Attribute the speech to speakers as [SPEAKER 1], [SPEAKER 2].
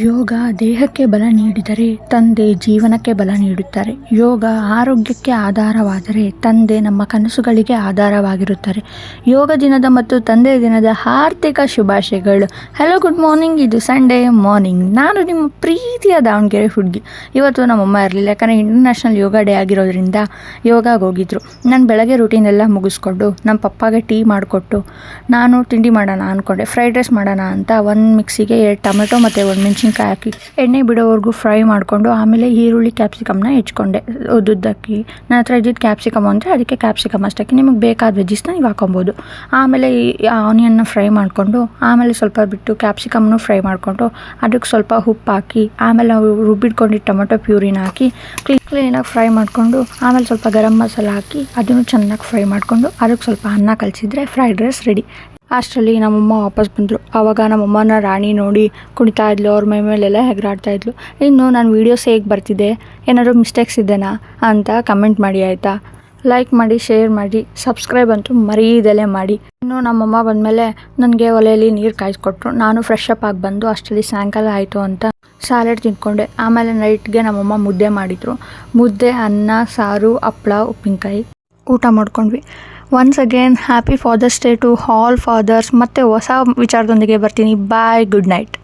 [SPEAKER 1] ಯೋಗ ದೇಹಕ್ಕೆ ಬಲ ನೀಡಿದರೆ ತಂದೆ ಜೀವನಕ್ಕೆ ಬಲ ನೀಡುತ್ತಾರೆ. ಯೋಗ ಆರೋಗ್ಯಕ್ಕೆ ಆಧಾರವಾದರೆ ತಂದೆ ನಮ್ಮ ಕನಸುಗಳಿಗೆ ಆಧಾರವಾಗಿರುತ್ತಾರೆ. ಯೋಗ ದಿನದ ಮತ್ತು ತಂದೆ ದಿನದ ಆರ್ಥಿಕ ಶುಭಾಶಯಗಳು. Hello, good morning. ಇದು ಸಂಡೇ ಮಾರ್ನಿಂಗ್. ನಾನು ನಿಮ್ಮ ಪ್ರೀತಿಯ ದಾವಣಗೆರೆ ಹುಡುಗಿ. ಇವತ್ತು ನಮ್ಮಮ್ಮ ಇರಲಿಲ್ಲ, ಯಾಕಂದರೆ ಇಂಟರ್ನ್ಯಾಷನಲ್ ಯೋಗ ಡೇ ಆಗಿರೋದ್ರಿಂದ ಯೋಗಾಗೆ ಹೋಗಿದ್ರು. ನಾನು ಬೆಳಗ್ಗೆ ರೂಟೀನ್ ಎಲ್ಲ ಮುಗಿಸ್ಕೊಂಡು ನಮ್ಮ ಪಪ್ಪಾಗೆ ಟೀ ಮಾಡಿಕೊಟ್ಟು ನಾನು ತಿಂಡಿ ಮಾಡೋಣ ಅಂದ್ಕೊಂಡೆ. ಫ್ರೈಡ್ ರೈಸ್ ಮಾಡೋಣ ಅಂತ ಒಂದು ಮಿಕ್ಸಿಗೆ 2 ಟೊಮೆಟೊ ಮತ್ತು 1 ಮೆಣಸಿನ್ಕಾಯಿ ಹಾಕಿ ಎಣ್ಣೆ ಬಿಡೋವರೆಗೂ ಫ್ರೈ ಮಾಡಿಕೊಂಡು ಆಮೇಲೆ ಈರುಳ್ಳಿ ಕ್ಯಾಪ್ಸಿಕಮ್ನ ಹೆಚ್ಕೊಂಡೆ ಉದ್ದುದ್ದಕ್ಕೆ. ನನ್ನ ಹತ್ರ ಇದ್ದಿದ್ದು ಕ್ಯಾಪ್ಸಿಕಮ್ ಅಂದರೆ ಅದಕ್ಕೆ ಕ್ಯಾಪ್ಸಿಕಮ್ ಅಷ್ಟಕ್ಕೆ, ನಿಮಗೆ ಬೇಕಾದ ವೆಜ್ಜಿಸ್ನ ನೀವು ಹಾಕೊಬೋದು. ಆಮೇಲೆ ಈ ಆನಿಯನ್ನ ಫ್ರೈ ಮಾಡಿಕೊಂಡು ಆಮೇಲೆ ಸ್ವಲ್ಪ ಬಿಟ್ಟು ಕ್ಯಾಪ್ಸಿಕಮ್ನು ಫ್ರೈ ಮಾಡಿಕೊಂಡು ಅದಕ್ಕೆ ಸ್ವಲ್ಪ ಉಪ್ಪು ಹಾಕಿ ಆಮೇಲೆ ನಾವು ರುಬ್ಬಿಟ್ಕೊಂಡಿದ್ದು ಟೊಮೆಟೊ ಪ್ಯೂರಿನ ಹಾಕಿ ಕ್ಲೀನಾಗಿ ಫ್ರೈ ಮಾಡಿಕೊಂಡು ಆಮೇಲೆ ಸ್ವಲ್ಪ ಗರಂ ಮಸಾಲ ಹಾಕಿ ಅದನ್ನು ಚೆನ್ನಾಗಿ ಫ್ರೈ ಮಾಡಿಕೊಂಡು ಅದಕ್ಕೆ ಸ್ವಲ್ಪ ಅನ್ನ ಕಲಿಸಿದ್ರೆ ಫ್ರೈಡ್ ರೈಸ್ ರೆಡಿ. ಅಷ್ಟರಲ್ಲಿ ನಮ್ಮಮ್ಮ ವಾಪಸ್ ಬಂದರು. ಆವಾಗ ನಮ್ಮಮ್ಮನ ರಾಣಿ ನೋಡಿ ಕುಣಿತಾ ಇದ್ಲು, ಅವ್ರ ಮೇಲೆಲ್ಲ ಹೆಗರಾಡ್ತಾಯಿದ್ಲು. ಇನ್ನು ನಾನು ವೀಡಿಯೋಸ್ ಹೇಗೆ ಬರ್ತಿದೆ, ಏನಾದರೂ ಮಿಸ್ಟೇಕ್ಸ್ ಇದೆನಾ ಅಂತ ಕಮೆಂಟ್ ಮಾಡಿ ಆಯಿತಾ. ಲೈಕ್ ಮಾಡಿ, ಶೇರ್ ಮಾಡಿ, ಸಬ್ಸ್ಕ್ರೈಬ್ ಅಂತೂ ಮರೀದಲ್ಲೇ ಮಾಡಿ. ಇನ್ನು ನಮ್ಮಮ್ಮ ಬಂದಮೇಲೆ ನನಗೆ ಒಲೆಯಲ್ಲಿ ನೀರು ಕಾಯಿಸ್ಕೊಟ್ರು. ನಾನು ಫ್ರೆಶ್ ಅಪ್ ಆಗಿ ಬಂದು ಅಷ್ಟರಲ್ಲಿ ಸಾಯಂಕಾಲ ಆಯಿತು ಅಂತ ಸ್ಯಾಲೆಡ್ ತಿಂದ್ಕೊಂಡೆ. ಆಮೇಲೆ ನೈಟ್ಗೆ ನಮ್ಮಮ್ಮ ಮುದ್ದೆ ಮಾಡಿದರು. ಮುದ್ದೆ, ಅನ್ನ, ಸಾರು, ಹಪ್ಪಳ, ಉಪ್ಪಿನಕಾಯಿ ಊಟ ಮಾಡ್ಕೊಂಡ್ವಿ. Once again happy father's day to all fathers. ಮತ್ತೆ ಹೊಸ ವಿಚಾರದೊಂದಿಗೆ ಬರ್ತೀನಿ. Bye, good night.